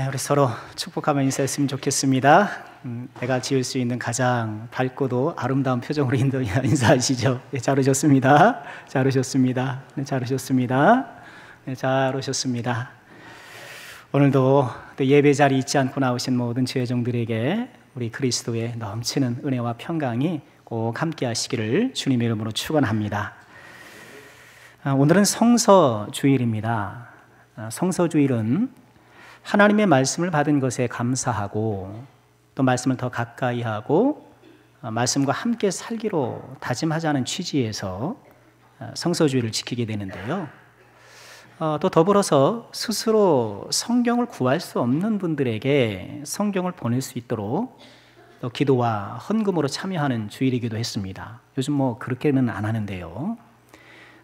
우리 서로 축복하며 인사했으면 좋겠습니다. 내가 지을 수 있는 가장 밝고도 아름다운 표정으로 인사하시죠. 네, 잘 오셨습니다. 잘 오셨습니다. 네, 잘 오셨습니다. 네, 잘 오셨습니다. 오늘도 예배 자리 잊지 않고 나오신 모든 지회종들에게 우리 그리스도의 넘치는 은혜와 평강이 꼭 함께 하시기를 주님의 이름으로 축원합니다. 오늘은 성서주일입니다. 성서주일은 하나님의 말씀을 받은 것에 감사하고 또 말씀을 더 가까이 하고 말씀과 함께 살기로 다짐하자는 취지에서 성서주일을 지키게 되는데요. 또 더불어서 스스로 성경을 구할 수 없는 분들에게 성경을 보낼 수 있도록 또 기도와 헌금으로 참여하는 주일이기도 했습니다. 요즘 뭐 그렇게는 안 하는데요.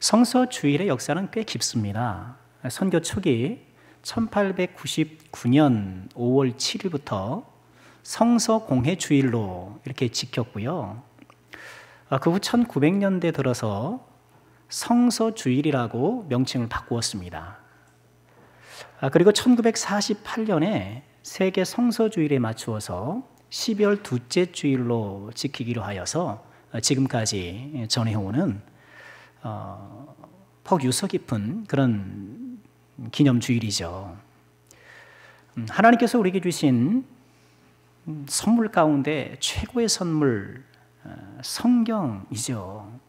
성서주일의 역사는 꽤 깊습니다. 선교 초기 1899년 5월 7일부터 성서공회주일로 이렇게 지켰고요. 그 후 1900년대 들어서 성서주일이라고 명칭을 바꾸었습니다. 그리고 1948년에 세계 성서주일에 맞추어서 12월 둘째 주일로 지키기로 하여서 지금까지 전해오는 폭유서 깊은 그런 기념주일이죠. 하나님께서 우리에게 주신 선물 가운데 최고의 선물 성경이죠.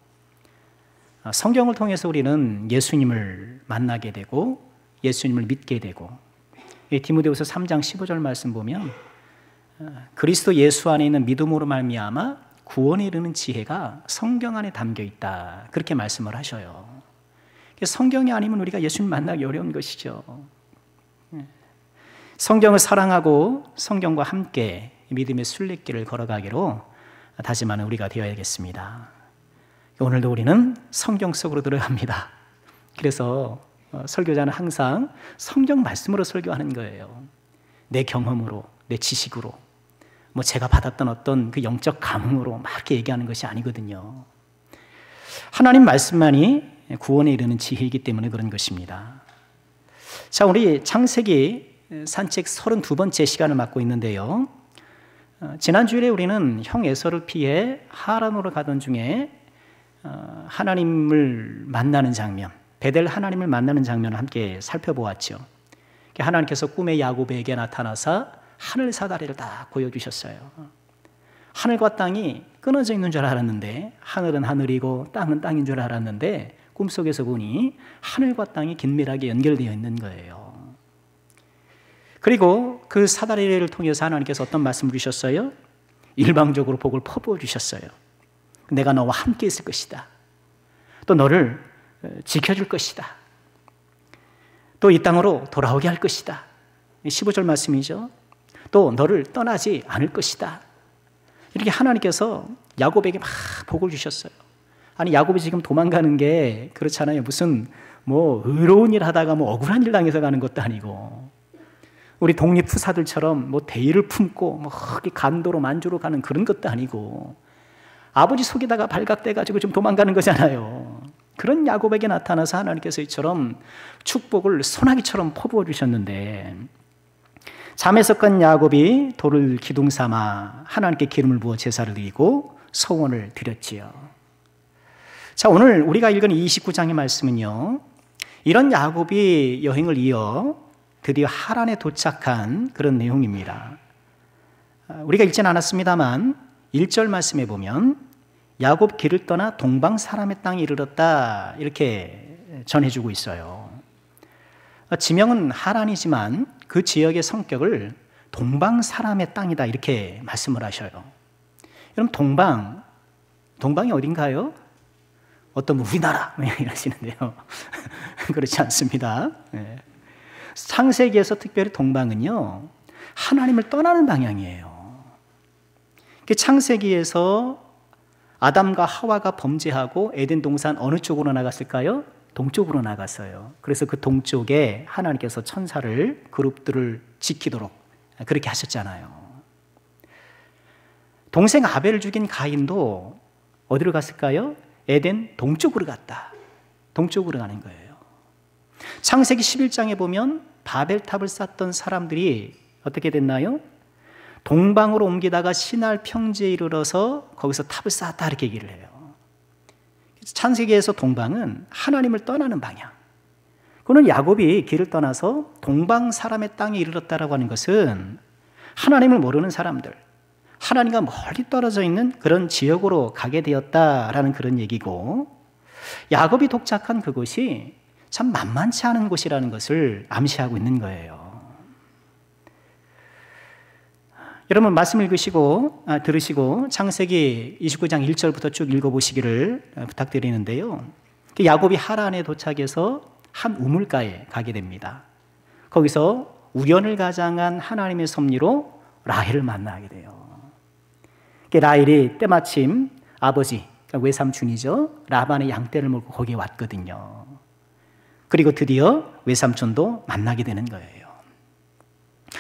성경을 통해서 우리는 예수님을 만나게 되고 예수님을 믿게 되고 디모데후서 3장 15절 말씀 보면 그리스도 예수 안에 있는 믿음으로 말미암아 구원에 이르는 지혜가 성경 안에 담겨 있다, 그렇게 말씀을 하셔요. 성경이 아니면 우리가 예수님 만나기 어려운 것이죠. 성경을 사랑하고 성경과 함께 믿음의 순례길을 걸어가기로 다짐하는 우리가 되어야겠습니다. 오늘도 우리는 성경 속으로 들어갑니다. 그래서 설교자는 항상 성경 말씀으로 설교하는 거예요. 내 경험으로, 내 지식으로, 뭐 제가 받았던 어떤 그 영적 감흥으로 막 이렇게 얘기하는 것이 아니거든요. 하나님 말씀만이 구원에 이르는 지혜이기 때문에 그런 것입니다. 자, 우리 창세기 산책 32번째 시간을 맡고 있는데요. 지난 주일에 우리는 형 에서를 피해 하란으로 가던 중에 하나님을 만나는 장면, 베델 하나님을 만나는 장면을 함께 살펴보았죠. 하나님께서 꿈에 야곱에게 나타나사 하늘 사다리를 딱 보여주셨어요. 하늘과 땅이 끊어져 있는 줄 알았는데, 하늘은 하늘이고 땅은 땅인 줄 알았는데 꿈속에서 보니 하늘과 땅이 긴밀하게 연결되어 있는 거예요. 그리고 그 사다리를 통해서 하나님께서 어떤 말씀을 주셨어요? 일방적으로 복을 퍼부어 주셨어요. 내가 너와 함께 있을 것이다. 또 너를 지켜줄 것이다. 또 이 땅으로 돌아오게 할 것이다. 15절 말씀이죠. 또 너를 떠나지 않을 것이다. 이렇게 하나님께서 야곱에게 막 복을 주셨어요. 아니, 야곱이 지금 도망가는 게 그렇잖아요. 무슨 뭐 의로운 일 하다가 뭐 억울한 일 당해서 가는 것도 아니고, 우리 독립투사들처럼 뭐 대의를 품고 뭐 간도로 만주로 가는 그런 것도 아니고, 아버지 속에다가 발각돼가지고 좀 도망가는 거잖아요. 그런 야곱에게 나타나서 하나님께서 이처럼 축복을 소나기처럼 퍼부어 주셨는데, 잠에서 깬 야곱이 돌을 기둥 삼아 하나님께 기름을 부어 제사를 드리고 소원을 드렸지요. 자, 오늘 우리가 읽은 29장의 말씀은요, 이런 야곱이 여행을 이어 드디어 하란에 도착한 그런 내용입니다. 우리가 읽지는 않았습니다만 1절 말씀에 보면 야곱 길을 떠나 동방 사람의 땅에 이르렀다, 이렇게 전해주고 있어요. 지명은 하란이지만 그 지역의 성격을 동방 사람의 땅이다, 이렇게 말씀을 하셔요. 여러분, 동방이 어딘가요? 어떤 우리나라 이러시는데요. 그렇지 않습니다. 창세기에서 특별히 동방은요, 하나님을 떠나는 방향이에요. 창세기에서 아담과 하와가 범죄하고 에덴 동산 어느 쪽으로 나갔을까요? 동쪽으로 나갔어요. 그래서 그 동쪽에 하나님께서 천사를, 그룹들을 지키도록 그렇게 하셨잖아요. 동생 아벨을 죽인 가인도 어디로 갔을까요? 에덴 동쪽으로 갔다. 동쪽으로 가는 거예요. 창세기 11장에 보면 바벨탑을 쌓던 사람들이 어떻게 됐나요? 동방으로 옮기다가 시날 평지에 이르러서 거기서 탑을 쌓았다 이렇게 얘기를 해요. 창세기에서 동방은 하나님을 떠나는 방향. 그는 야곱이 길을 떠나서 동방 사람의 땅에 이르렀다라고 하는 것은 하나님을 모르는 사람들, 하나님과 멀리 떨어져 있는 그런 지역으로 가게 되었다라는 그런 얘기고, 야곱이 독착한 그곳이 참 만만치 않은 곳이라는 것을 암시하고 있는 거예요. 여러분 말씀 읽으시고 들으시고 창세기 29장 1절부터 쭉 읽어보시기를 부탁드리는데요. 야곱이 하란에 도착해서 한 우물가에 가게 됩니다. 거기서 우연을 가장한 하나님의 섭리로 라헬을 만나게 돼요. 라헬이 때마침 아버지, 그러니까 외삼촌이죠, 라반의 양떼를 몰고 거기에 왔거든요. 그리고 드디어 외삼촌도 만나게 되는 거예요.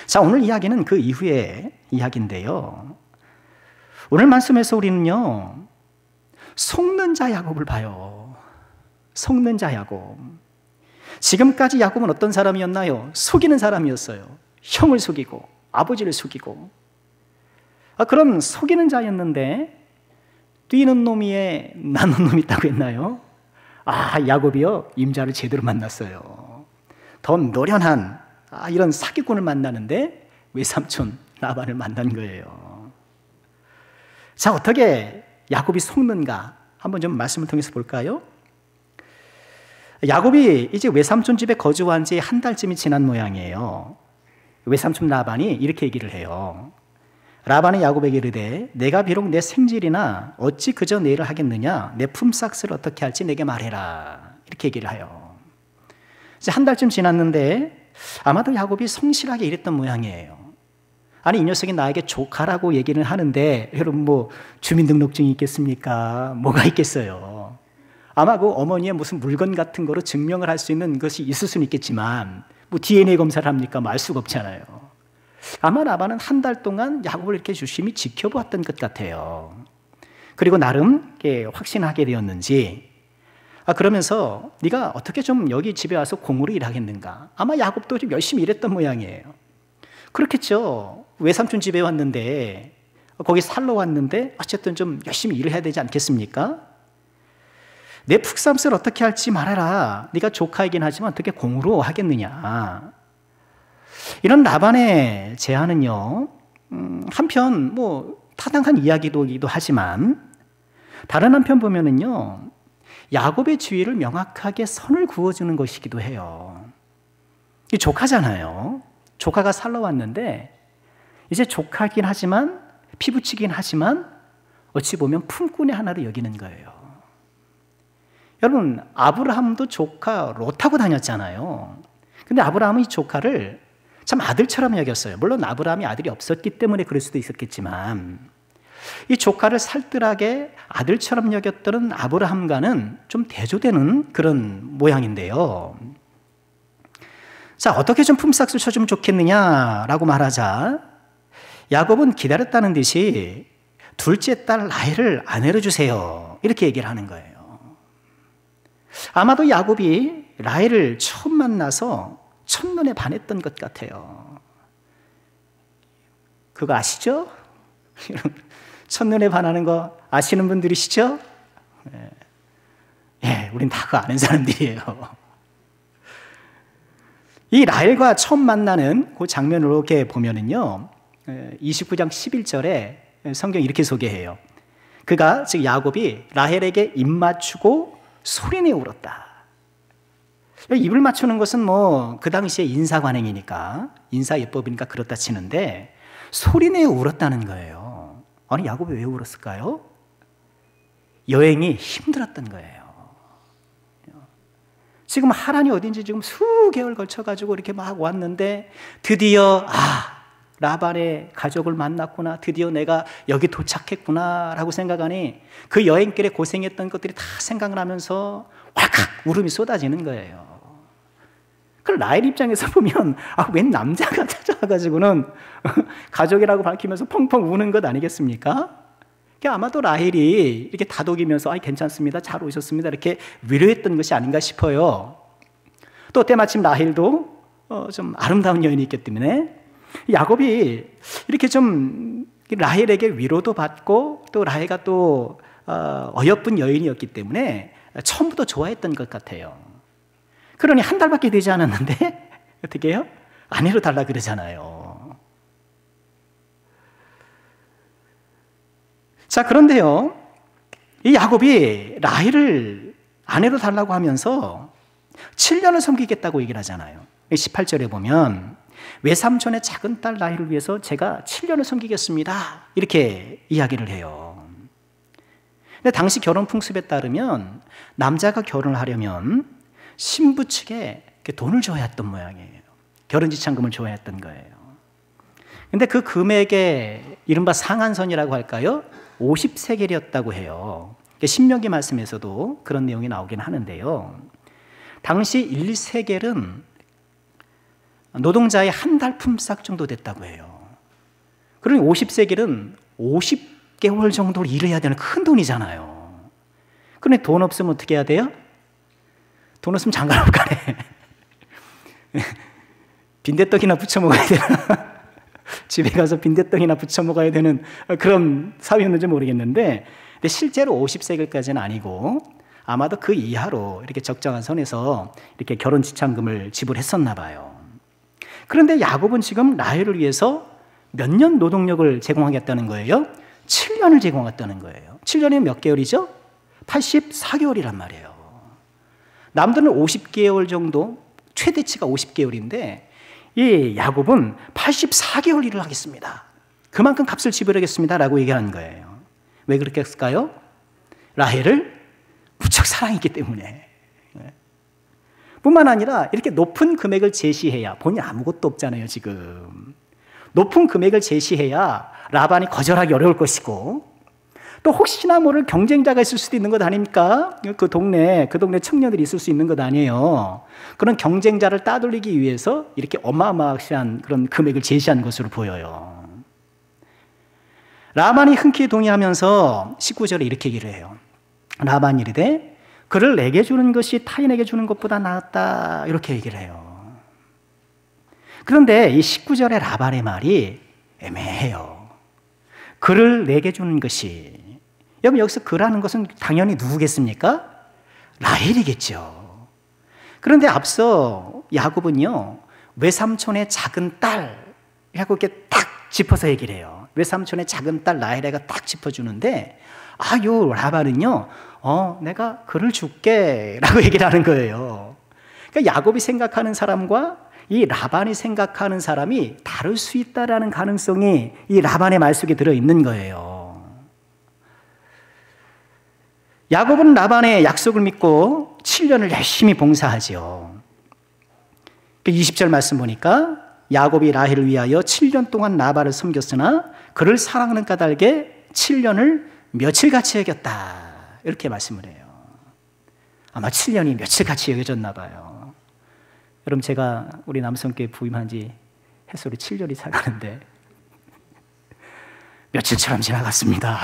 자, 오늘 이야기는 그 이후의 이야기인데요. 오늘 말씀에서 우리는요, 속는 자 야곱을 봐요. 속는 자 야곱. 지금까지 야곱은 어떤 사람이었나요? 속이는 사람이었어요. 형을 속이고 아버지를 속이고. 그런 속이는 자였는데 뛰는 놈이에 나는 놈이 있다고 했나요? 야곱이요, 임자를 제대로 만났어요. 더 노련한 이런 사기꾼을 만나는데 외삼촌 라반을 만난 거예요. 자, 어떻게 야곱이 속는가 한번 좀 말씀을 통해서 볼까요? 야곱이 이제 외삼촌 집에 거주한 지 한 달쯤이 지난 모양이에요. 외삼촌 라반이 이렇게 얘기를 해요. 라반이 야곱에게 이르되 내가 비록 내 생질이나 어찌 그저 내 일을 하겠느냐, 내 품삯을 어떻게 할지 내게 말해라, 이렇게 얘기를 해요. 이제 한 달쯤 지났는데 아마도 야곱이 성실하게 일했던 모양이에요. 아니, 이 녀석이 나에게 조카라고 얘기는 하는데 여러분 뭐 주민등록증이 있겠습니까? 뭐가 있겠어요. 아마 그 어머니의 무슨 물건 같은 거로 증명을 할 수 있는 것이 있을 수는 있겠지만 뭐 DNA 검사를 합니까? 뭐 알 수가 없잖아요. 아마 라반은 한 달 동안 야곱을 이렇게 유심히 지켜보았던 것 같아요. 그리고 나름 확신하게 되었는지 그러면서 네가 어떻게 좀 여기 집에 와서 공으로 일하겠는가? 아마 야곱도 좀 열심히 일했던 모양이에요. 그렇겠죠. 외삼촌 집에 왔는데 거기 살러 왔는데 어쨌든 좀 열심히 일을 해야 되지 않겠습니까? 내 품삯을 어떻게 할지 말해라. 네가 조카이긴 하지만 어떻게 공으로 하겠느냐. 이런 라반의 제안은요, 한편 뭐 타당한 이야기이기도 하지만 다른 한편 보면은요, 야곱의 지위를 명확하게 선을 그어주는 것이기도 해요. 이 조카잖아요. 조카가 살러 왔는데 이제 조카긴 하지만 피부치긴 하지만 어찌 보면 품꾼의 하나로 여기는 거예요. 여러분, 아브라함도 조카 롯하고 다녔잖아요. 근데 아브라함은 이 조카를 참 아들처럼 여겼어요. 물론 아브라함이 아들이 없었기 때문에 그럴 수도 있었겠지만 이 조카를 살뜰하게 아들처럼 여겼던 아브라함과는 좀 대조되는 그런 모양인데요. 자, 어떻게 좀 품삯을 쳐주면 좋겠느냐라고 말하자 야곱은 기다렸다는 듯이 둘째 딸 라헬을 아내로 주세요, 이렇게 얘기를 하는 거예요. 아마도 야곱이 라헬을 처음 만나서 첫눈에 반했던 것 같아요. 그거 아시죠? 첫눈에 반하는 거 아시는 분들이시죠? 예, 우린 다 그거 아는 사람들이에요. 이 라헬과 처음 만나는 그 장면을 이렇게 보면은요, 29장 11절에 성경이 이렇게 소개해요. 그가, 즉 야곱이 라헬에게 입 맞추고 소리내어 울었다. 입을 맞추는 것은 뭐 그 당시에 인사관행이니까, 인사예법이니까 그렇다 치는데 소리내어 울었다는 거예요. 아니, 야곱이 왜 울었을까요? 여행이 힘들었던 거예요. 지금 하란이 어딘지 지금 수개월 걸쳐가지고 이렇게 막 왔는데 드디어 라반의 가족을 만났구나, 드디어 내가 여기 도착했구나 라고 생각하니 그 여행길에 고생했던 것들이 다 생각을 하면서 왈칵 울음이 쏟아지는 거예요. 그 라헬 입장에서 보면 웬 남자가 찾아와가지고는 가족이라고 밝히면서 펑펑 우는 것 아니겠습니까? 아마도 라헬이 이렇게 다독이면서 괜찮습니다, 잘 오셨습니다, 이렇게 위로했던 것이 아닌가 싶어요. 또 때마침 라헬도 좀 아름다운 여인이 있기 때문에 야곱이 이렇게 좀 라헬에게 위로도 받고 또 라헬가 또 어여쁜 여인이었기 때문에 처음부터 좋아했던 것 같아요. 그러니 한 달밖에 되지 않았는데 어떻게 해요? 아내로 달라 그러잖아요. 자, 그런데요, 이 야곱이 라헬을 아내로 달라고 하면서 7년을 섬기겠다고 얘기를 하잖아요. 18절에 보면 외삼촌의 작은 딸 라헬을 위해서 제가 7년을 섬기겠습니다, 이렇게 이야기를 해요. 근데 당시 결혼 풍습에 따르면 남자가 결혼을 하려면 신부 측에 돈을 줘야 했던 모양이에요. 결혼 지참금을 줘야 했던 거예요. 근데 그 금액의 이른바 상한선이라고 할까요? 50세겔이었다고 해요. 신명기 말씀에서도 그런 내용이 나오긴 하는데요. 당시 1세겔은 노동자의 한 달 품삯 정도 됐다고 해요. 그러니 50세겔은 50개월 정도 일을 해야 되는 큰 돈이잖아요. 그런데 돈 없으면 어떻게 해야 돼요? 돈 없으면 장가를 가네. 빈대떡이나 부쳐 먹어야 되나? 집에 가서 빈대떡이나 부쳐 먹어야 되는 그런 사회였는지 모르겠는데, 근데 실제로 50세겔까지는 아니고 아마도 그 이하로 이렇게 적정한 선에서 이렇게 결혼 지참금을 지불했었나 봐요. 그런데 야곱은 지금 라헬을 위해서 몇 년 노동력을 제공하겠다는 거예요? 7년을 제공하겠다는 거예요. 7년이 몇 개월이죠? 84개월이란 말이에요. 남들은 50개월 정도, 최대치가 50개월인데 이 야곱은 84개월 일을 하겠습니다, 그만큼 값을 지불하겠습니다라고 얘기하는 거예요. 왜 그렇게 했을까요? 라헬을 무척 사랑했기 때문에. 뿐만 아니라 이렇게 높은 금액을 제시해야, 본인 아무것도 없잖아요 지금. 높은 금액을 제시해야 라반이 거절하기 어려울 것이고, 또 혹시나 모를 경쟁자가 있을 수도 있는 것 아닙니까? 그 동네 청년들이 있을 수 있는 것 아니에요. 그런 경쟁자를 따돌리기 위해서 이렇게 어마어마한 그런 금액을 제시한 것으로 보여요. 라반이 흔쾌히 동의하면서 19절에 이렇게 얘기를 해요. 라반이 이르되 그를 내게 주는 것이 타인에게 주는 것보다 낫다, 이렇게 얘기를 해요. 그런데 이 19절의 라반의 말이 애매해요. 그를 내게 주는 것이, 여러분 여기서 그라는 것은 당연히 누구겠습니까? 라헬이겠죠. 그런데 앞서 야곱은요, 외삼촌의 작은 딸이라고 이렇게 딱 짚어서 얘기를 해요. 외삼촌의 작은 딸 라헬에가 딱 짚어주는데, 요 라반은요, 내가 그를 줄게 라고 얘기를 하는 거예요. 그러니까 야곱이 생각하는 사람과 이 라반이 생각하는 사람이 다를 수 있다라는 가능성이 이 라반의 말 속에 들어있는 거예요. 야곱은 라반의 약속을 믿고 7년을 열심히 봉사하죠. 20절 말씀 보니까 야곱이 라헬을 위하여 7년 동안 라반을 섬겼으나 그를 사랑하는 까닭에 7년을 며칠같이 여겼다, 이렇게 말씀을 해요. 아마 7년이 며칠같이 여겨졌나 봐요. 여러분 제가 우리 남성교회 부임한 지 해솔이 7년이 차가는데 며칠처럼 지나갔습니다.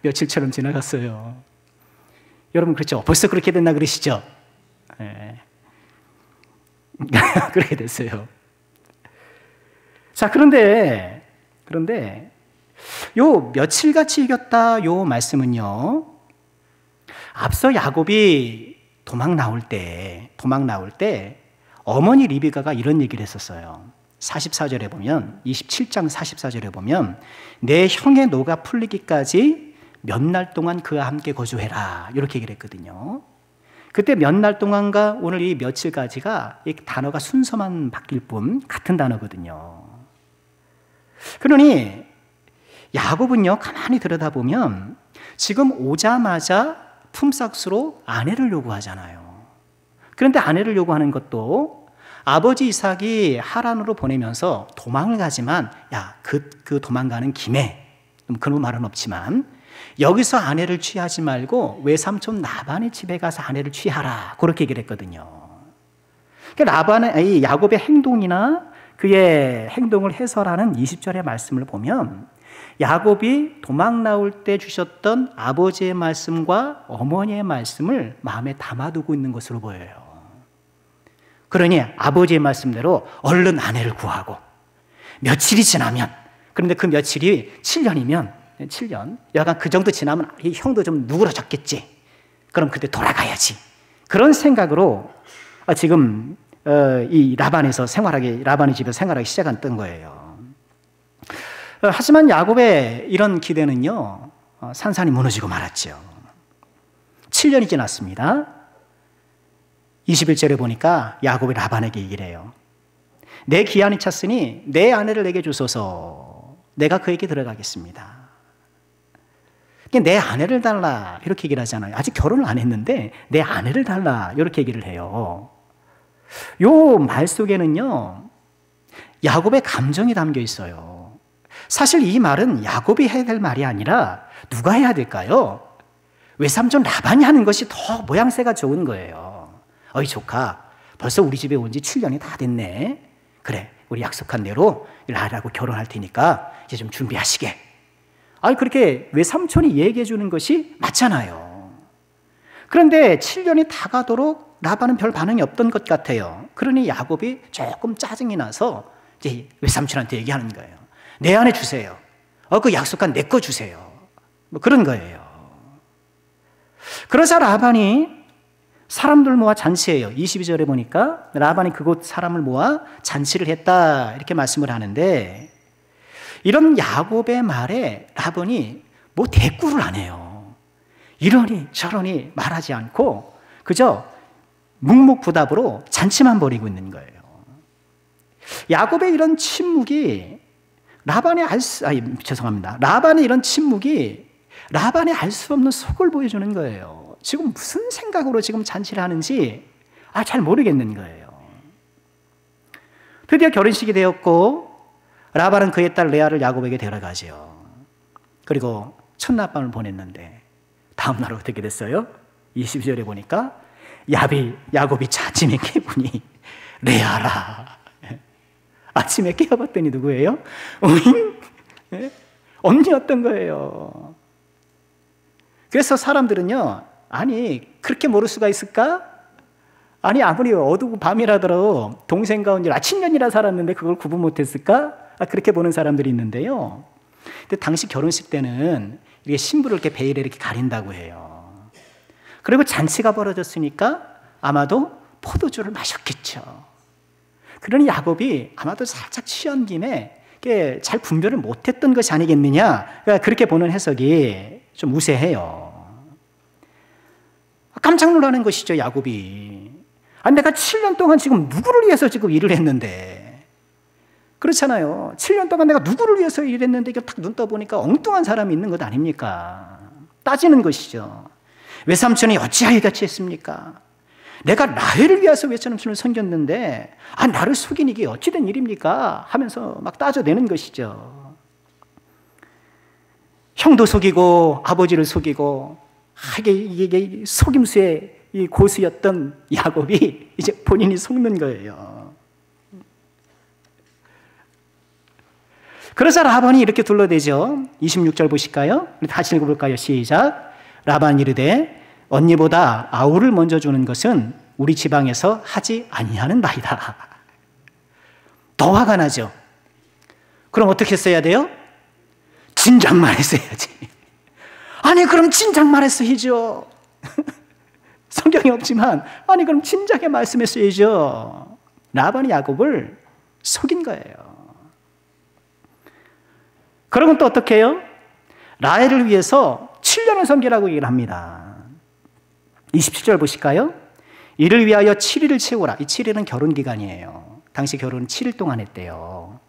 며칠처럼 지나갔어요. 여러분 그렇죠? 벌써 그렇게 됐나 그러시죠? 네. 그렇게 됐어요. 자, 그런데 요 며칠같이 이겼다 요 말씀은요, 앞서 야곱이 도망 나올 때 어머니 리브가가 이런 얘기를 했었어요. 44절에 보면, 27장 44절에 보면 내 형의 노가 풀리기까지 몇 날 동안 그와 함께 거주해라, 이렇게 얘기를 했거든요. 그때 몇 날 동안과 오늘 이 며칠까지가 이 단어가 순서만 바뀔 뿐 같은 단어거든요. 그러니 야곱은요, 가만히 들여다보면 지금 오자마자 품삯으로 아내를 요구하잖아요. 그런데 아내를 요구하는 것도 아버지 이삭이 하란으로 보내면서 도망을 가지만, 그 도망가는 김에, 그런 말은 없지만 여기서 아내를 취하지 말고 외삼촌 라반의 집에 가서 아내를 취하라, 그렇게 얘기를 했거든요. 그러니까 야곱의 행동이나 그의 행동을 해설하는 20절의 말씀을 보면 야곱이 도망 나올 때 주셨던 아버지의 말씀과 어머니의 말씀을 마음에 담아두고 있는 것으로 보여요. 그러니 아버지의 말씀대로 얼른 아내를 구하고 며칠이 지나면, 그런데 그 며칠이 7년이면 7년, 약간 그 정도 지나면 이 형도 좀 누그러졌겠지. 그럼 그때 돌아가야지. 그런 생각으로 지금 이 라반의 집에서 생활하기 시작했던 거예요. 하지만 야곱의 이런 기대는요, 산산이 무너지고 말았죠. 7년이 지났습니다. 21절에 보니까 야곱이 라반에게 얘기를 해요. 내 기한이 찼으니 내 아내를 내게 주소서. 내가 그에게 들어가겠습니다. 내 아내를 달라 이렇게 얘기를 하잖아요. 아직 결혼을 안 했는데 내 아내를 달라 이렇게 얘기를 해요. 요 말 속에는요, 야곱의 감정이 담겨 있어요. 사실 이 말은 야곱이 해야 될 말이 아니라 누가 해야 될까요? 외삼촌 라반이 하는 것이 더 모양새가 좋은 거예요. 어이 조카, 벌써 우리 집에 온 지 7년이 다 됐네. 그래, 우리 약속한 대로 나하고 결혼할 테니까 이제 좀 준비하시게. 그렇게 외삼촌이 얘기해 주는 것이 맞잖아요. 그런데 7년이 다 가도록 라반은 별 반응이 없던 것 같아요. 그러니 야곱이 조금 짜증이 나서 이제 외삼촌한테 얘기하는 거예요. 내 아내 주세요. 그 약속한 내 거 주세요. 뭐 그런 거예요. 그러자 라반이 사람들 모아 잔치해요. 22절에 보니까 라반이 그곳 사람을 모아 잔치를 했다 이렇게 말씀을 하는데, 이런 야곱의 말에 라반이 뭐 대꾸를 안 해요. 이러니 저러니 말하지 않고 그저 묵묵부답으로 잔치만 벌이고 있는 거예요. 야곱의 이런 침묵이 라반의 이런 침묵이 라반의 알 수 없는 속을 보여주는 거예요. 지금 무슨 생각으로 지금 잔치를 하는지 잘 모르겠는 거예요. 드디어 결혼식이 되었고 라반은 그의 딸 레아를 야곱에게 데려가죠. 그리고 첫날밤을 보냈는데 다음 날 어떻게 됐어요? 22절에 보니까 야곱이 아침에 깨보니 레아라. 아침에 깨어봤더니 누구예요? 언니였던 거예요. 그래서 사람들은요, 그렇게 모를 수가 있을까? 아무리 어두운 밤이라더라도 동생과 언니를 7년이나 살았는데 그걸 구분 못했을까? 그렇게 보는 사람들이 있는데요. 근데 당시 결혼식 때는 이게 신부를 이렇게 베일에 이렇게 가린다고 해요. 그리고 잔치가 벌어졌으니까 아마도 포도주를 마셨겠죠. 그러니 야곱이 아마도 살짝 취한 김에 잘 분별을 못했던 것이 아니겠느냐, 그렇게 보는 해석이 좀 우세해요. 깜짝 놀라는 것이죠, 야곱이. 내가 7년 동안 지금 누구를 위해서 지금 일을 했는데, 그렇잖아요. 7년 동안 내가 누구를 위해서 일했는데 이거 딱 눈 떠보니까 엉뚱한 사람이 있는 것 아닙니까? 따지는 것이죠. 외삼촌이 어찌하여 같이 했습니까? 내가 라헬을 위해서 외삼촌을 섬겼는데 나를 속인 이게 어찌된 일입니까? 하면서 막 따져대는 것이죠. 형도 속이고 아버지를 속이고 이게 속임수의 이 고수였던 야곱이 이제 본인이 속는 거예요. 그러자 라반이 이렇게 둘러대죠. 26절 보실까요? 다시 읽어볼까요? 시작. 라반이 이르되 언니보다 아우를 먼저 주는 것은 우리 지방에서 하지 아니하는 바이다. 더 화가 나죠. 그럼 어떻게 했어야 돼요? 진작 말했어야지. 그럼 진작 말했어야죠. 성경이 없지만 그럼 진작에 말씀했어야죠. 라반이 야곱을 속인 거예요. 그러면 또 어떻게 해요? 라헬을 위해서 7년을 섬기라고 얘기를 합니다. 27절 보실까요? 이를 위하여 7일을 채우라. 이 7일은 결혼 기간이에요. 당시 결혼은 7일 동안 했대요.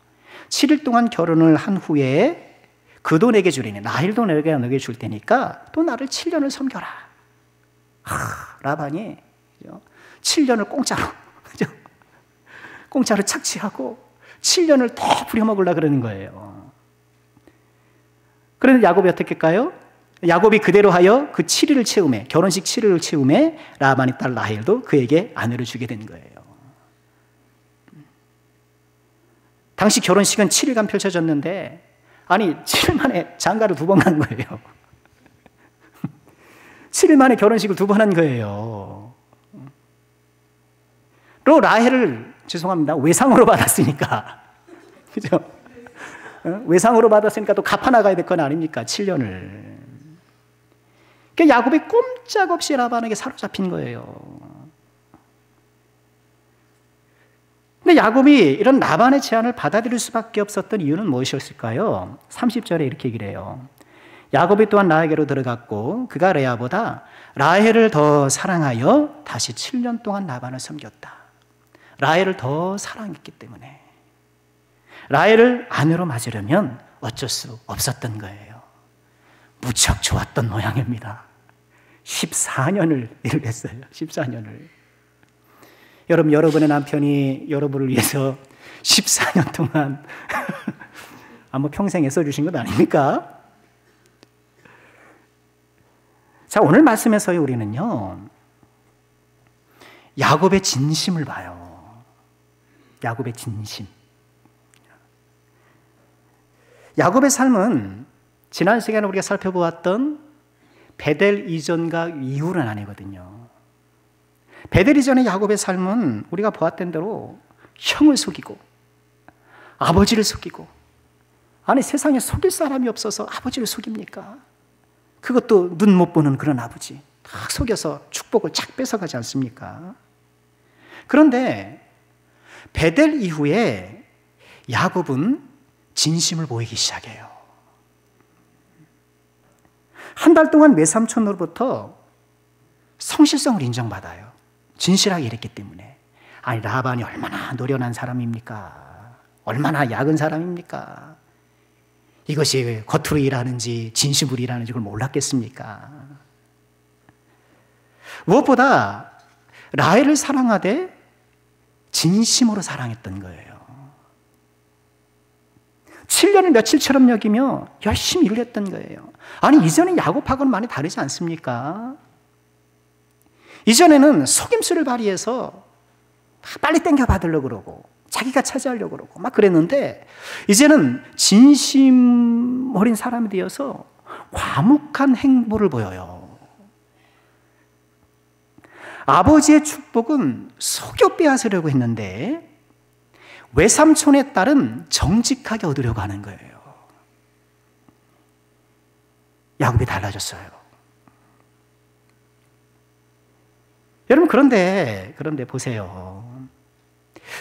7일 동안 결혼을 한 후에 그도 내게 주리니, 라헬도 내게 줄 테니까 또 나를 7년을 섬겨라. 라반이 7년을 공짜로 착취하고 7년을 더 부려먹으려고 그러는 거예요. 그런데 야곱이 어떻게 할까요? 야곱이 그대로 하여 그 7일을 채우매, 결혼식 7일을 채우매 라반의 딸 라헬도 그에게 아내를 주게 된 거예요. 당시 결혼식은 7일간 펼쳐졌는데 7일 만에 장가를 2번 간 거예요. 7일 만에 결혼식을 2번 한 거예요. 라헬을 죄송합니다. 외상으로 받았으니까. 그죠? 외상으로 받았으니까 또 갚아나가야 될 건 아닙니까? 7년을. 그러니까 야곱이 꼼짝없이 라반에게 사로잡힌 거예요. 근데 야곱이 이런 라반의 제안을 받아들일 수밖에 없었던 이유는 무엇이었을까요? 30절에 이렇게 얘기를 해요. 야곱이 또한 라헬에게로 들어갔고 그가 레아보다 라헬을 더 사랑하여 다시 7년 동안 라반을 섬겼다. 라헬을 더 사랑했기 때문에 라헬을 아내로 맞으려면 어쩔 수 없었던 거예요. 무척 좋았던 모양입니다. 14년을 일을 했어요. 14년을. 여러분의 남편이 여러분을 위해서 14년 동안 아마 평생 애써주신 것 아닙니까? 자, 오늘 말씀에서의 우리는요, 야곱의 진심을 봐요. 야곱의 진심. 야곱의 삶은 지난 시간에 우리가 살펴보았던 베델 이전과 이후는 아니거든요. 베델 이전의 야곱의 삶은 우리가 보았던 대로 형을 속이고 아버지를 속이고, 아니 세상에 속일 사람이 없어서 아버지를 속입니까? 그것도 눈 못 보는 그런 아버지 딱 속여서 축복을 착 뺏어가지 않습니까? 그런데 베델 이후에 야곱은 진심을 보이기 시작해요. 한 달 동안 외삼촌으로부터 성실성을 인정받아요. 진실하게 일했기 때문에. 아니 라반이 얼마나 노련한 사람입니까? 얼마나 약은 사람입니까? 이것이 겉으로 일하는지 진심으로 일하는지 그걸 몰랐겠습니까? 무엇보다 라헬을 사랑하되 진심으로 사랑했던 거예요. 7년을 며칠처럼 여기며 열심히 일을 했던 거예요. 아니 이전에 야곱하고는 많이 다르지 않습니까? 이전에는 속임수를 발휘해서 빨리 땡겨 받으려고 그러고 자기가 차지하려고 그러고 막 그랬는데, 이제는 진심 어린 사람이 되어서 과묵한 행보를 보여요. 아버지의 축복은 속여 빼앗으려고 했는데 외삼촌의 딸은 정직하게 얻으려고 하는 거예요. 야곱이 달라졌어요. 여러분 그런데 보세요.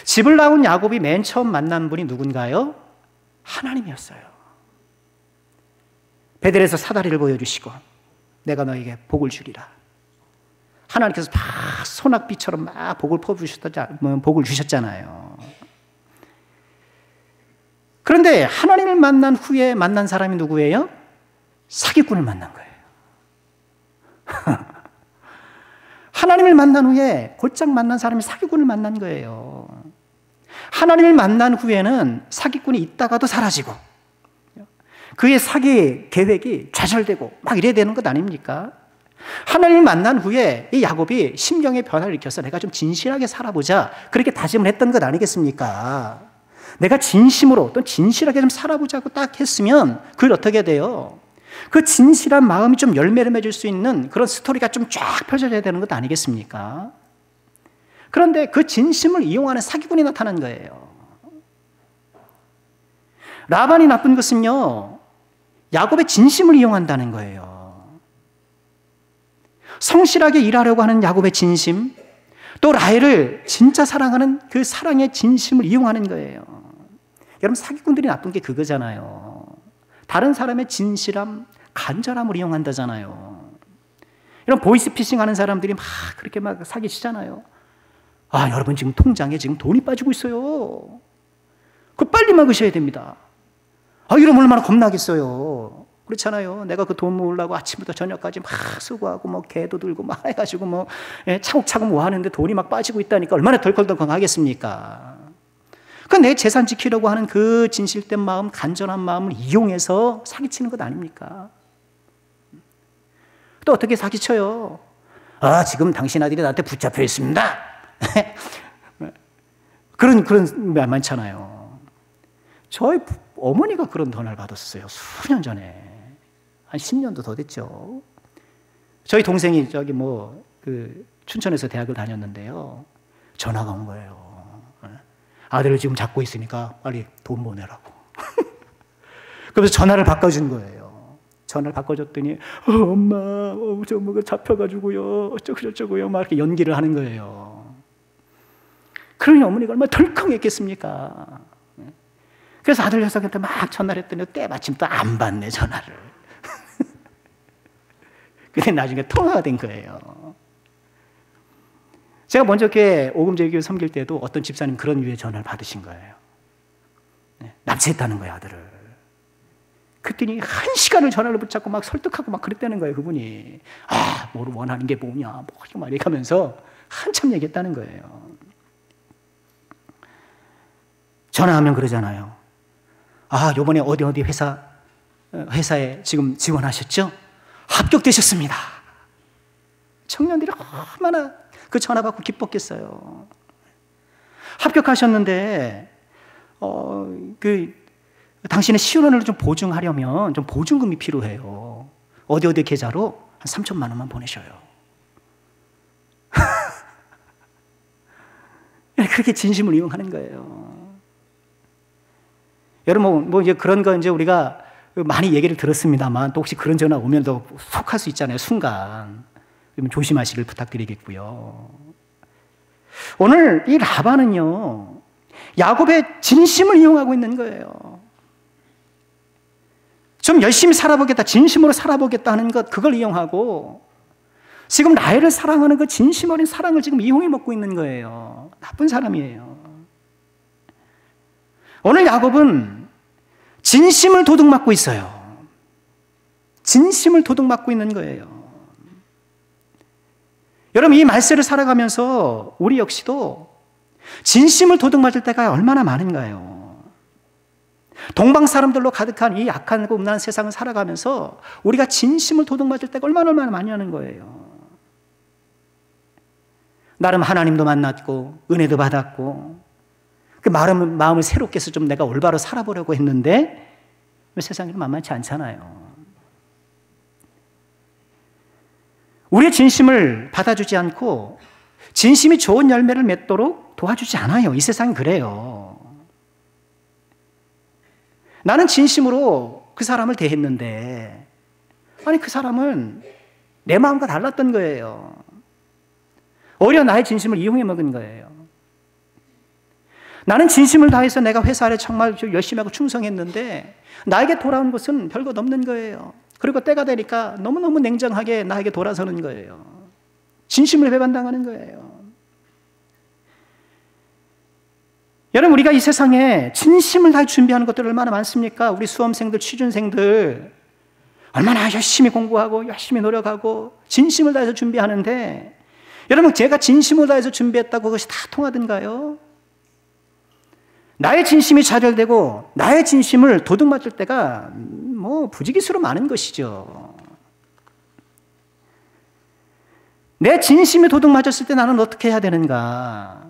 집을 나온 야곱이 맨 처음 만난 분이 누군가요? 하나님이었어요. 베델에서 사다리를 보여주시고 내가 너에게 복을 주리라. 하나님께서 막 소낙비처럼 막 복을 주셨잖아요. 그런데 하나님을 만난 후에 만난 사람이 누구예요? 사기꾼을 만난 거예요. 하나님을 만난 후에 곧장 만난 사람이 사기꾼을 만난 거예요. 하나님을 만난 후에는 사기꾼이 있다가도 사라지고 그의 사기 계획이 좌절되고 막 이래야 되는 것 아닙니까? 하나님을 만난 후에 이 야곱이 심경의 변화를 일으켜서 내가 좀 진실하게 살아보자 그렇게 다짐을 했던 것 아니겠습니까? 내가 진심으로 또 진실하게 좀 살아보자고 딱 했으면 그걸 어떻게 돼요? 그 진실한 마음이 좀 열매를 맺을 수 있는 그런 스토리가 좀 쫙 펼쳐져야 되는 것 아니겠습니까? 그런데 그 진심을 이용하는 사기꾼이 나타난 거예요. 라반이 나쁜 것은요, 야곱의 진심을 이용한다는 거예요. 성실하게 일하려고 하는 야곱의 진심, 또 라헬을 진짜 사랑하는 그 사랑의 진심을 이용하는 거예요. 여러분 사기꾼들이 나쁜 게 그거잖아요. 다른 사람의 진실함, 간절함을 이용한다잖아요. 이런 보이스피싱 하는 사람들이 막 그렇게 막 사기치잖아요. 아, 여러분 지금 통장에 지금 돈이 빠지고 있어요. 그거 빨리 막으셔야 됩니다. 아, 이러면 얼마나 겁나겠어요. 그렇잖아요. 내가 그 돈 모으려고 아침부터 저녁까지 막 수고하고 뭐 개도 들고 막 해가지고 뭐 차곡차곡 뭐 하는데 돈이 막 빠지고 있다니까 얼마나 덜컹덜컹 하겠습니까? 그 내 재산 지키려고 하는 그 진실된 마음, 간절한 마음을 이용해서 사기치는 것 아닙니까? 또 어떻게 사기쳐요? 아, 지금 당신 아들이 나한테 붙잡혀 있습니다. 그런 말 많잖아요. 저희 어머니가 그런 전화를 받았어요. 수년 전에. 한 10년도 더 됐죠. 저희 동생이 춘천에서 대학을 다녔는데요. 전화가 온 거예요. 아들을 지금 잡고 있으니까 빨리 돈 보내라고. 그래서 전화를 바꿔준 거예요. 전화를 바꿔줬더니 엄마 저 뭐가 잡혀가지고요 어쩌고저쩌고요 막 이렇게 연기를 하는 거예요. 그러니 어머니가 얼마나 덜컹했겠습니까? 그래서 아들 녀석한테 막 전화를 했더니 때마침 또 안 받네 전화를. 근데 나중에 통화가 된 거예요. 제가 먼저 교회 오금제교회 섬길 때도 어떤 집사님 그런 유의 전화를 받으신 거예요. 납치했다는 거예요 아들을. 그랬더니 1시간을 전화를 붙잡고 막 설득하고 막 그랬다는 거예요 그분이. 아 뭘 원하는 게 뭐냐 뭐 막 이렇게 하면서 한참 얘기했다는 거예요. 전화하면 그러잖아요. 아 요번에 어디 회사에 지금 지원하셨죠? 합격되셨습니다. 청년들이 얼마나 그 전화 받고 기뻤겠어요. 합격하셨는데 당신의 시원원을 좀 보증하려면 좀 보증금이 필요해요. 어디 계좌로 한 3천만 원만 보내셔요. 그렇게 진심을 이용하는 거예요. 여러분 뭐 이제 그런 거 이제 우리가 많이 얘기를 들었습니다만 또 혹시 그런 전화 오면 더 속할 수 있잖아요. 순간. 조심하시길 부탁드리겠고요. 오늘 이 라반은요 야곱의 진심을 이용하고 있는 거예요. 좀 열심히 살아보겠다, 진심으로 살아보겠다 하는 것, 그걸 이용하고 지금 라헬을 사랑하는 그 진심 어린 사랑을 지금 이용해 먹고 있는 거예요. 나쁜 사람이에요. 오늘 야곱은 진심을 도둑맞고 있어요. 진심을 도둑맞고 있는 거예요. 여러분 이 말세를 살아가면서 우리 역시도 진심을 도둑맞을 때가 얼마나 많은가요? 동방 사람들로 가득한 이 악하고 음란한 세상을 살아가면서 우리가 진심을 도둑맞을 때가 얼마나 많이 하는 거예요. 나름 하나님도 만났고 은혜도 받았고 그 마음을 새롭게 해서 좀 내가 올바로 살아보려고 했는데 세상이 만만치 않잖아요. 우리의 진심을 받아주지 않고 진심이 좋은 열매를 맺도록 도와주지 않아요. 이 세상은 그래요. 나는 진심으로 그 사람을 대했는데 아니 그 사람은 내 마음과 달랐던 거예요. 오히려 나의 진심을 이용해 먹은 거예요. 나는 진심을 다해서 내가 회사 안에 정말 열심히 하고 충성했는데 나에게 돌아온 것은 별것 없는 거예요. 그리고 때가 되니까 너무너무 냉정하게 나에게 돌아서는 거예요. 진심을 배반당하는 거예요. 여러분 우리가 이 세상에 진심을 다해 준비하는 것들 얼마나 많습니까? 우리 수험생들, 취준생들 얼마나 열심히 공부하고 열심히 노력하고 진심을 다해서 준비하는데 여러분 제가 진심을 다해서 준비했다고 그것이 다 통하던가요? 나의 진심이 좌절되고 나의 진심을 도둑맞을 때가 뭐 부지기수로 많은 것이죠. 내 진심이 도둑맞았을 때 나는 어떻게 해야 되는가?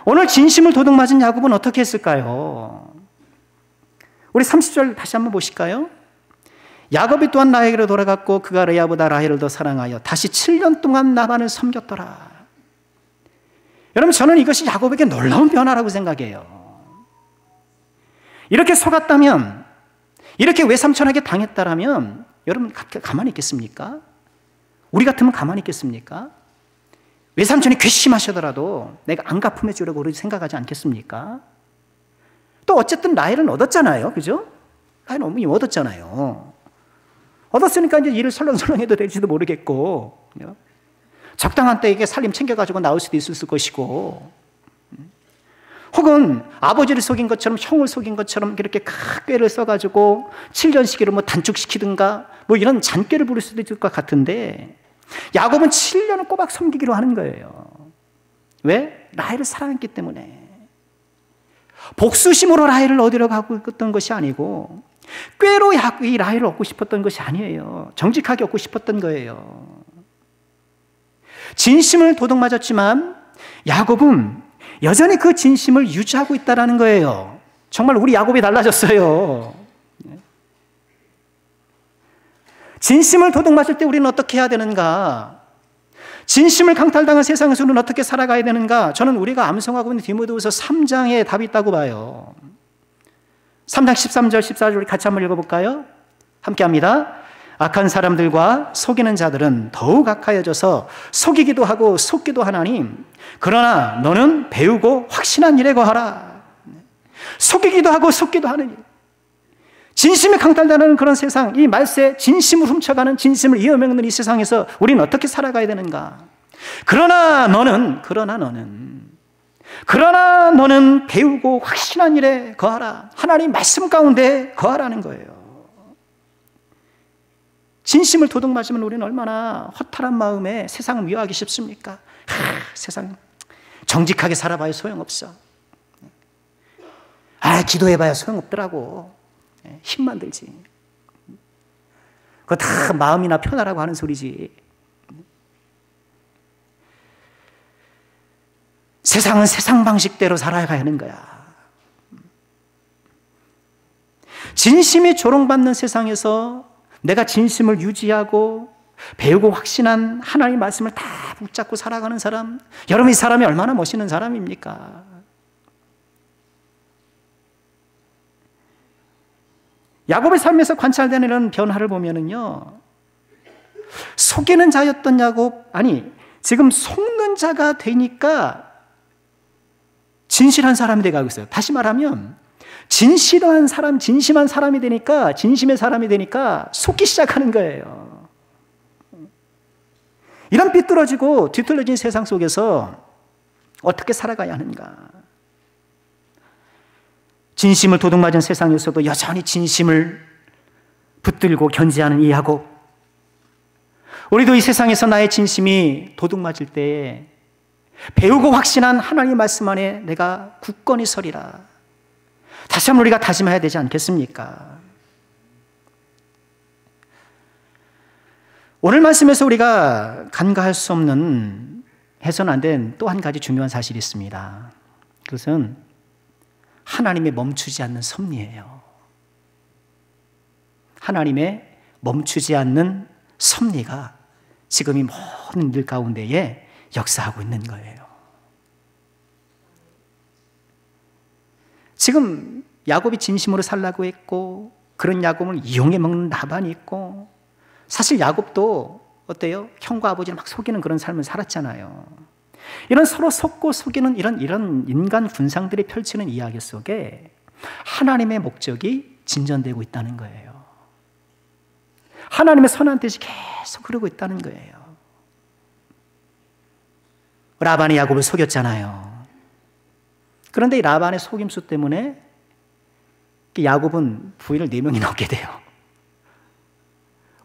오늘 진심을 도둑맞은 야곱은 어떻게 했을까요? 우리 30절 다시 한번 보실까요? 야곱이 또한 라헬에게로 돌아갔고 그가 레아보다 라헬을 더 사랑하여 다시 7년 동안 라반을 섬겼더라. 여러분 저는 이것이 야곱에게 놀라운 변화라고 생각해요. 이렇게 속았다면, 이렇게 외삼촌에게 당했다라면 여러분 가만히 있겠습니까? 우리 같으면 가만히 있겠습니까? 외삼촌이 괘씸하시더라도 내가 안 갚음해 주려고 그러지 생각하지 않겠습니까? 또 어쨌든 라헬은 얻었잖아요. 그죠? 라헬은 어머니 얻었잖아요. 얻었으니까 이제 일을 설렁설렁 해도 될지도 모르겠고 적당한 때에 이게 살림 챙겨가지고 나올 수도 있을 것이고 혹은 아버지를 속인 것처럼 형을 속인 것처럼 이렇게 꾀를 써가지고 7년 시기로 뭐 단축시키든가 뭐 이런 잔꾀를 부릴 수도 있을 것 같은데 야곱은 7년을 꼬박 섬기기로 하는 거예요. 왜? 라헬을 사랑했기 때문에. 복수심으로 라헬을 얻으려고 하고 있던 것이 아니고 꾀로 이 라헬을 얻고 싶었던 것이 아니에요. 정직하게 얻고 싶었던 거예요. 진심을 도둑맞았지만 야곱은 여전히 그 진심을 유지하고 있다는 거예요. 정말 우리 야곱이 달라졌어요. 진심을 도둑맞을 때 우리는 어떻게 해야 되는가? 진심을 강탈당한 세상에서 우리는 어떻게 살아가야 되는가? 저는 우리가 암송하고 있는 디모데후서 3장에 답이 있다고 봐요. 3장 13절 14절 우리 같이 한번 읽어볼까요? 함께 합니다. 악한 사람들과 속이는 자들은 더욱 악하여져서 속이기도 하고 속기도 하나니 그러나 너는 배우고 확신한 일에 거하라. 속이기도 하고 속기도 하는 일. 진심이 강탈당하는 그런 세상, 이 말세 진심을 훔쳐가는, 진심을 이어먹는 이 세상에서 우리는 어떻게 살아가야 되는가? 그러나 너는 배우고 확신한 일에 거하라. 하나님 말씀 가운데 거하라는 거예요. 진심을 도둑맞으면 우리는 얼마나 허탈한 마음에 세상을 미워하기 쉽습니까? 세상 정직하게 살아봐야 소용없어. 기도해봐야 소용없더라고. 힘만 들지. 그거 다 마음이나 편하라고 하는 소리지. 세상은 세상 방식대로 살아가야 하는 거야. 진심이 조롱받는 세상에서 내가 진심을 유지하고 배우고 확신한 하나님의 말씀을 다 붙잡고 살아가는 사람, 여러분 이 사람이 얼마나 멋있는 사람입니까? 야곱의 삶에서 관찰되는 이런 변화를 보면은요, 속이는 자였던 야곱, 지금 속는 자가 되니까 진실한 사람이 돼가고 있어요. 다시 말하면 진심한 사람이 되니까, 진심의 사람이 되니까 속기 시작하는 거예요. 이런 삐뚤어지고 뒤틀려진 세상 속에서 어떻게 살아가야 하는가? 진심을 도둑맞은 세상에서도 여전히 진심을 붙들고 견지하는 이 야곱. 우리도 이 세상에서 나의 진심이 도둑맞을 때에 배우고 확신한 하나님의 말씀 안에 내가 굳건히 서리라. 다시 한번 우리가 다짐해야 되지 않겠습니까? 오늘 말씀에서 우리가 간과할 수 없는, 해서는 안 된 또 한 가지 중요한 사실이 있습니다. 그것은 하나님의 멈추지 않는 섭리예요. 하나님의 멈추지 않는 섭리가 지금 이 모든 일 가운데에 역사하고 있는 거예요. 지금 야곱이 진심으로 살라고 했고, 그런 야곱을 이용해 먹는 라반이 있고, 사실 야곱도 어때요? 형과 아버지를 막 속이는 그런 삶을 살았잖아요. 이런 서로 속고 속이는 이런 인간 군상들이 펼치는 이야기 속에 하나님의 목적이 진전되고 있다는 거예요. 하나님의 선한 뜻이 계속 흐르고 있다는 거예요. 라반이 야곱을 속였잖아요. 그런데 이 라반의 속임수 때문에 야곱은 부인을 4명이나 얻게 돼요.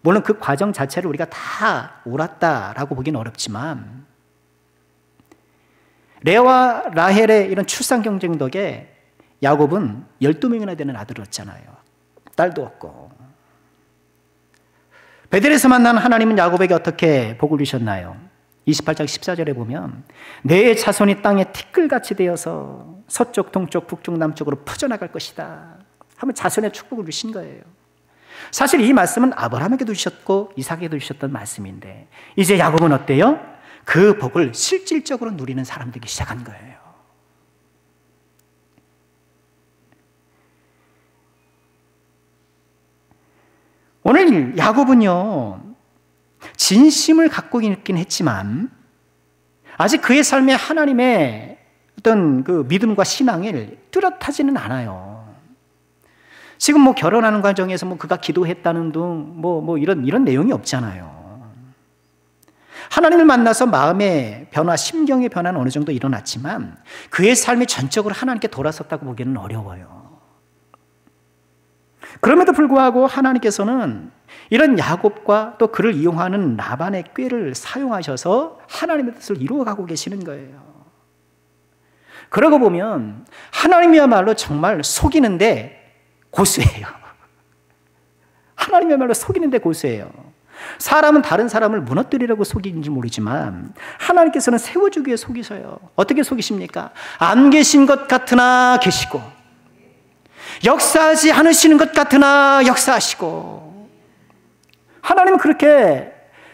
물론 그 과정 자체를 우리가 다 옳았다라고 보기는 어렵지만, 레아와 라헬의 이런 출산 경쟁 덕에 야곱은 12명이나 되는 아들을 얻잖아요. 딸도 얻고. 베델에서 만난 하나님은 야곱에게 어떻게 복을 주셨나요? 28장 14절에 보면 내 자손이 땅에 티끌같이 되어서 서쪽, 동쪽, 북쪽, 남쪽으로 퍼져나갈 것이다 하면 자손의 축복을 주신 거예요. 사실 이 말씀은 아브라함에게도 주셨고 이삭에게도 주셨던 말씀인데, 이제 야곱은 어때요? 그 복을 실질적으로 누리는 사람 되기 시작한 거예요. 오늘 야곱은요, 진심을 갖고 있긴 했지만 아직 그의 삶에 하나님의 어떤 그 믿음과 신앙을 뚜렷하지는 않아요. 지금 결혼하는 과정에서 그가 기도했다는 등 이런 내용이 없잖아요. 하나님을 만나서 마음의 변화, 심경의 변화는 어느 정도 일어났지만 그의 삶이 전적으로 하나님께 돌아섰다고 보기는 어려워요. 그럼에도 불구하고 하나님께서는 이런 야곱과 또 그를 이용하는 라반의 꾀를 사용하셔서 하나님의 뜻을 이루어가고 계시는 거예요. 그러고 보면 하나님이야말로 정말 속이는데 고수예요. 하나님이야말로 속이는데 고수예요. 사람은 다른 사람을 무너뜨리려고 속이는지 모르지만 하나님께서는 세워주기 위해 속이셔요. 어떻게 속이십니까? 안 계신 것 같으나 계시고, 역사하지 않으시는 것 같으나 역사하시고, 하나님은 그렇게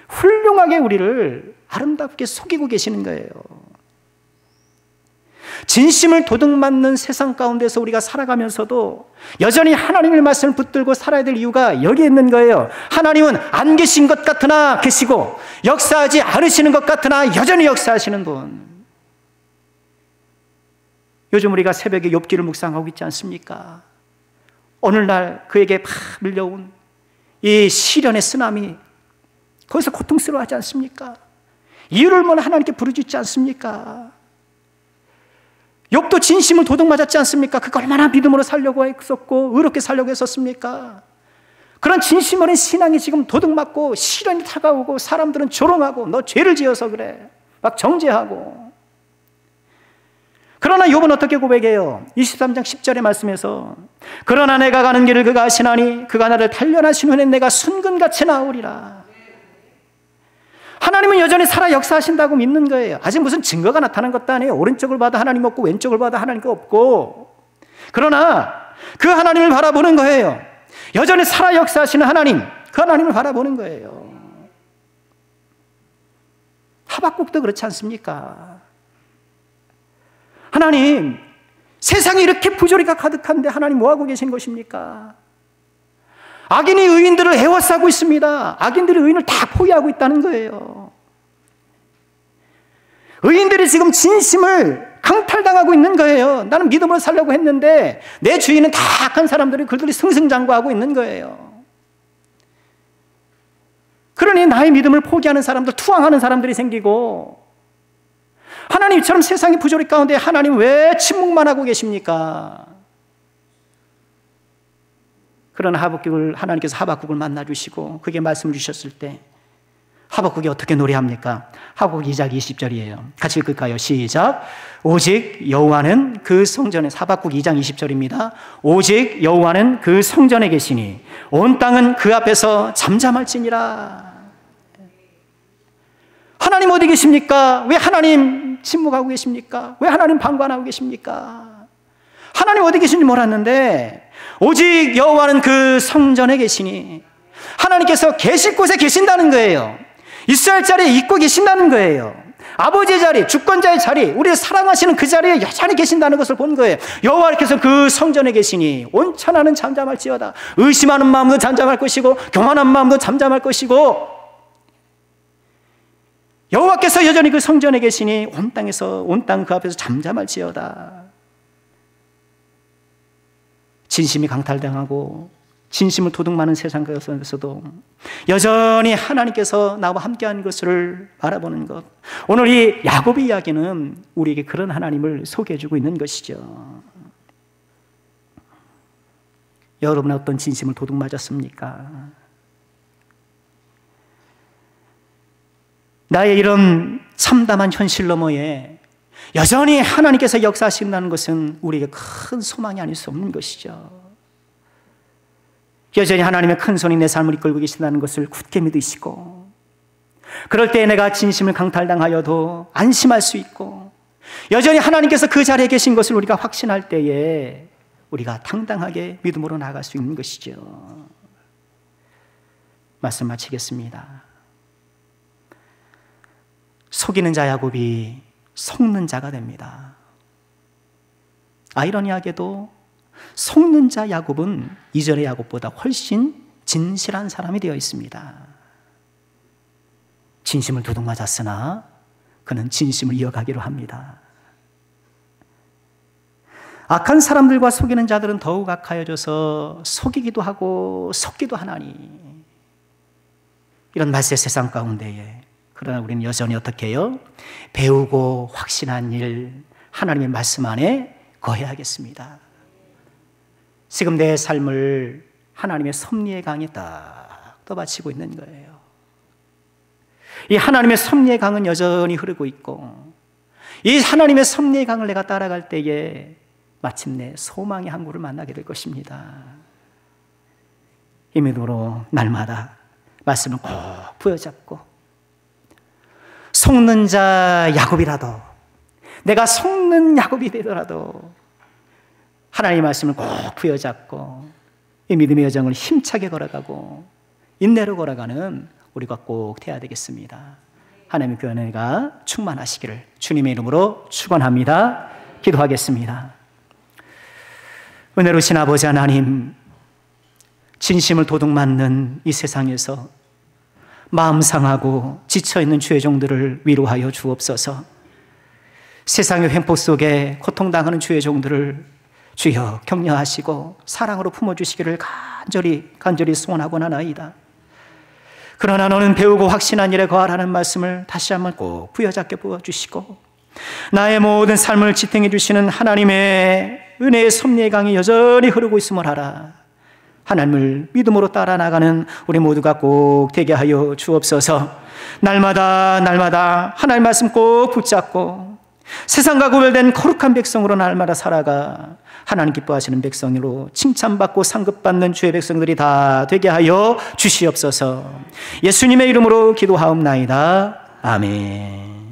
훌륭하게 우리를 아름답게 속이고 계시는 거예요. 진심을 도둑맞는 세상 가운데서 우리가 살아가면서도 여전히 하나님의 말씀을 붙들고 살아야 될 이유가 여기에 있는 거예요. 하나님은 안 계신 것 같으나 계시고 역사하지 않으시는 것 같으나 여전히 역사하시는 분. 요즘 우리가 새벽에 욥기를 묵상하고 있지 않습니까? 오늘날 그에게 막 밀려온 이 시련의 쓰나미, 거기서 고통스러워하지 않습니까? 이유를 몰라 하나님께 부르짖지 않습니까? 욥도 진심을 도둑맞았지 않습니까? 그가 얼마나 믿음으로 살려고 했었고 의롭게 살려고 했었습니까? 그런 진심 어린 신앙이 지금 도둑맞고 시련이 다가오고 사람들은 조롱하고 너 죄를 지어서 그래 막 정죄하고. 그러나 욥은 어떻게 고백해요? 23장 10절의 말씀에서 그러나 내가 가는 길을 그가 아시나니 그가 나를 단련하신 후에 내가 순금같이 나오리라. 하나님은 여전히 살아 역사하신다고 믿는 거예요. 아직 무슨 증거가 나타난 것도 아니에요. 오른쪽을 봐도 하나님 없고 왼쪽을 봐도 하나님 없고. 그러나 그 하나님을 바라보는 거예요. 여전히 살아 역사하시는 하나님, 그 하나님을 바라보는 거예요. 하박국도 그렇지 않습니까? 하나님, 세상에 이렇게 부조리가 가득한데 하나님 뭐하고 계신 것입니까? 악인이 의인들을 애워싸고 있습니다. 악인들이 의인을 다 포위하고 있다는 거예요. 의인들이 지금 진심을 강탈당하고 있는 거예요. 나는 믿음으로 살려고 했는데 내 주위는 다 악한 사람들이 그들이 승승장구하고 있는 거예요. 그러니 나의 믿음을 포기하는 사람들, 투항하는 사람들이 생기고, 하나님처럼 세상의 부조리 가운데 하나님 왜 침묵만 하고 계십니까? 그런 하나님께서 하박국을 만나주시고 그게 말씀을 주셨을 때 하박국이 어떻게 노래합니까? 하박국 2장 20절이에요. 같이 읽을까요? 시작. 오직 여호와는 그 성전에, 하박국 2장 20절입니다. 오직 여호와는 그 성전에 계시니 온 땅은 그 앞에서 잠잠할지니라. 하나님 어디 계십니까? 왜 하나님 침묵하고 계십니까? 왜 하나님 방관하고 계십니까? 하나님 어디 계신지 몰랐는데 오직 여호와는 그 성전에 계시니, 하나님께서 계실 곳에 계신다는 거예요. 이스라엘 자리에 있고 계신다는 거예요. 아버지의 자리, 주권자의 자리, 우리를 사랑하시는 그 자리에 여전히 계신다는 것을 본 거예요. 여호와께서 그 성전에 계시니 온 천하는 잠잠할지어다. 의심하는 마음도 잠잠할 것이고 교만한 마음도 잠잠할 것이고, 여호와께서 여전히 그 성전에 계시니 온 땅 그 앞에서 잠잠할지어다. 진심이 강탈당하고 진심을 도둑마는 세상 가운데서도 여전히 하나님께서 나와 함께한 것을 바라보는 것. 오늘 이 야곱의 이야기는 우리에게 그런 하나님을 소개해주고 있는 것이죠. 여러분은 어떤 진심을 도둑맞았습니까? 나의 이런 참담한 현실 너머에 여전히 하나님께서 역사하신다는 것은 우리에게 큰 소망이 아닐 수 없는 것이죠. 여전히 하나님의 큰 손이 내 삶을 이끌고 계신다는 것을 굳게 믿으시고, 그럴 때 내가 진심을 강탈당하여도 안심할 수 있고, 여전히 하나님께서 그 자리에 계신 것을 우리가 확신할 때에 우리가 당당하게 믿음으로 나아갈 수 있는 것이죠. 말씀 마치겠습니다. 속이는 자 야곱이 속는 자가 됩니다. 아이러니하게도 속는 자 야곱은 이전의 야곱보다 훨씬 진실한 사람이 되어 있습니다. 진심을 도둑맞았으나 그는 진심을 이어가기로 합니다. 악한 사람들과 속이는 자들은 더욱 악하여져서 속이기도 하고 속기도 하나니, 이런 말세 세상 가운데에 그러나 우리는 여전히 어떻게 해요? 배우고 확신한 일, 하나님의 말씀 안에 거해야겠습니다. 지금 내 삶을 하나님의 섭리의 강에 딱 떠받치고 있는 거예요. 이 하나님의 섭리의 강은 여전히 흐르고 있고, 이 하나님의 섭리의 강을 내가 따라갈 때에 마침내 소망의 항구를 만나게 될 것입니다. 이 믿음으로 날마다 말씀을 꼭 부여잡고, 속는 자 야곱이라도, 내가 속는 야곱이 되더라도 하나님의 말씀을 꼭 부여잡고 이 믿음의 여정을 힘차게 걸어가고 인내로 걸어가는 우리가 꼭 돼야 되겠습니다. 하나님의 그 은혜가 충만하시기를 주님의 이름으로 축원합니다. 기도하겠습니다. 은혜로우신 아버지 하나님, 진심을 도둑맞는 이 세상에서 마음 상하고 지쳐있는 주의 종들을 위로하여 주옵소서. 세상의 횡포 속에 고통당하는 주의 종들을 주여 격려하시고 사랑으로 품어주시기를 간절히 소원하고나나이다. 그러나 너는 배우고 확신한 일에 거하라는 말씀을 다시 한번 꼭 부여잡게 부어주시고, 나의 모든 삶을 지탱해 주시는 하나님의 은혜의 섭리의 강이 여전히 흐르고 있음을 알아 하나님을 믿음으로 따라 나가는 우리 모두가 꼭 되게 하여 주옵소서. 날마다 하나님 말씀 꼭 붙잡고 세상과 구별된 거룩한 백성으로 날마다 살아가 하나님 기뻐하시는 백성으로 칭찬받고 상급받는 주의 백성들이 다 되게 하여 주시옵소서. 예수님의 이름으로 기도하옵나이다. 아멘.